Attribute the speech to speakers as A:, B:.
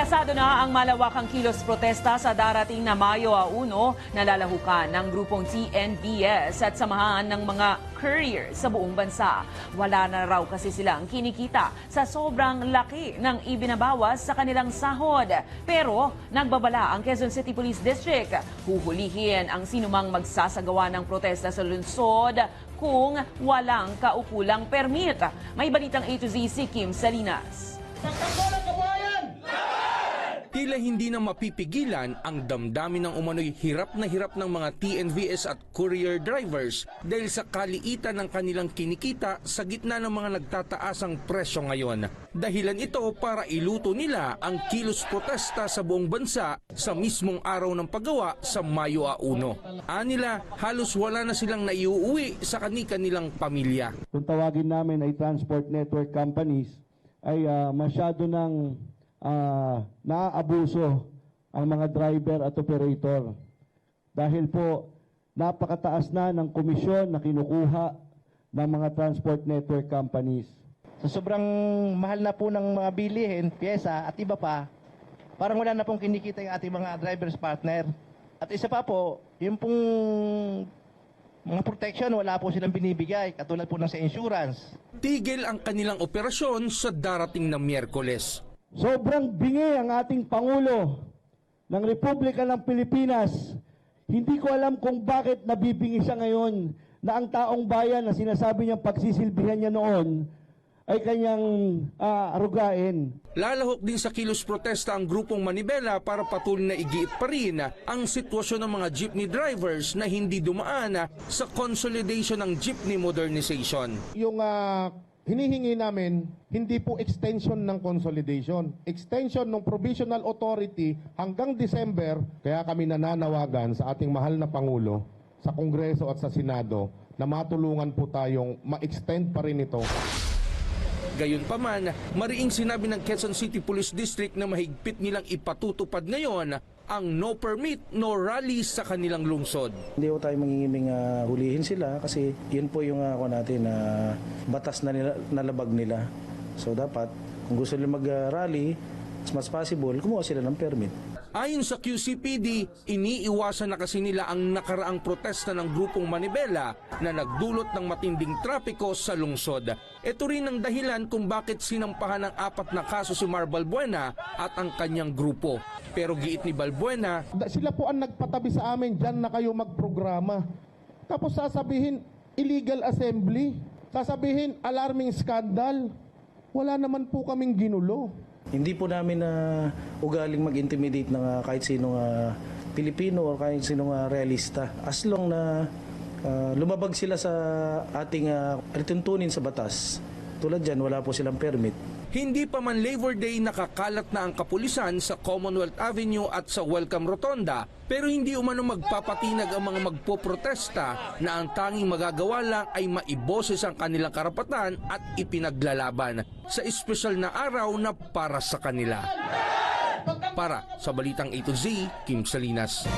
A: Kasado na ang malawakang kilos protesta sa darating na Mayo 1 na lalahukan ng grupong TNVS at samahan ng mga courier sa buong bansa. Wala na raw kasi silang kinikita sa sobrang laki ng ibinabawas sa kanilang sahod. Pero nagbabala ang Quezon City Police District. Huhulihin ang sinumang magsasagawa ng protesta sa lungsod kung walang kaukulang permit. May balitang A to Z si Kim Salinas.
B: Tila hindi na mapipigilan ang damdamin ng umano'y hirap na hirap ng mga TNVS at courier drivers dahil sa kaliitan ng kanilang kinikita sa gitna ng mga nagtataasang presyo ngayon. Dahilan ito para iluto nila ang kilos protesta sa buong bansa sa mismong araw ng paggawa sa Mayo 1. Anila, halos wala na silang naiuuwi sa kanilang pamilya.
C: Kung tawagin namin ay transport network companies, ay masyado ng naaabuso ang mga driver at operator dahil po napakataas na ng komisyon na kinukuha ng mga transport network companies.
D: So sobrang mahal na po ng mga bilihin, pyesa at iba pa, parang wala na pong kinikita yung ating mga drivers partner. At isa pa po, yung pong mga protection, wala po silang binibigay, katulad po ng sa insurance.
B: Tigil ang kanilang operasyon sa darating na Miyerkules.
C: Sobrang bingi ang ating Pangulo ng Republika ng Pilipinas. Hindi ko alam kung bakit nabibingi siya ngayon na ang taong bayan na sinasabi niyang pagsisilbihan niya noon ay kanyang arugain.
B: Lalahok din sa kilos protesta ang grupong Manibela para patuloy na igiit pa rin ang sitwasyon ng mga jeepney drivers na hindi dumaan sa consolidation ng jeepney modernization.
E: Yung hinihingi namin, hindi po extension ng consolidation. Extension ng provisional authority hanggang December, kaya kami nananawagan sa ating mahal na Pangulo, sa Kongreso at sa Senado, na matulungan po tayong ma-extend pa rin ito.
B: Gayunpaman, mariing sinabi ng Quezon City Police District na mahigpit nilang ipatutupad ngayon ang no permit, no rally sa kanilang lungsod.
D: Hindi po tayo mangingiming hulihin sila kasi yun po yung natin na batas na nalabag nila. So dapat, kung gusto nila mag-rally, as much possible, kumuha sila ng permit.
B: Ayon sa QCPD, iniiwasan na kasi nila ang nakaraang protesta ng grupong Manibela na nagdulot ng matinding trapiko sa lungsod. Ito rin ang dahilan kung bakit sinampahan ng 4 na kaso si Mar Balbuena at ang kanyang grupo. Pero giit ni Balbuena,
E: Sila po ang nagpatabi sa amin, dyan na kayo magprograma. Tapos sasabihin, illegal assembly. Sasabihin, alarming scandal. Wala naman po kaming ginulo.
D: Hindi po namin ugaling mag-intimidate ng kahit sinong Pilipino o kahit sinong realista. As long na lumabag sila sa ating tuntunin sa batas. Tulad dyan, wala po silang permit.
B: hindi pa man Labor Day nakakalat na ang kapulisan sa Commonwealth Avenue at sa Welcome Rotonda, pero hindi umano magpapatinag ang mga magpoprotesta na ang tanging magagawa lang ay maiboses ang kanilang karapatan at ipinaglalaban sa espesyal na araw na para sa kanila. Para sa Balitang A to Z, Kim Salinas.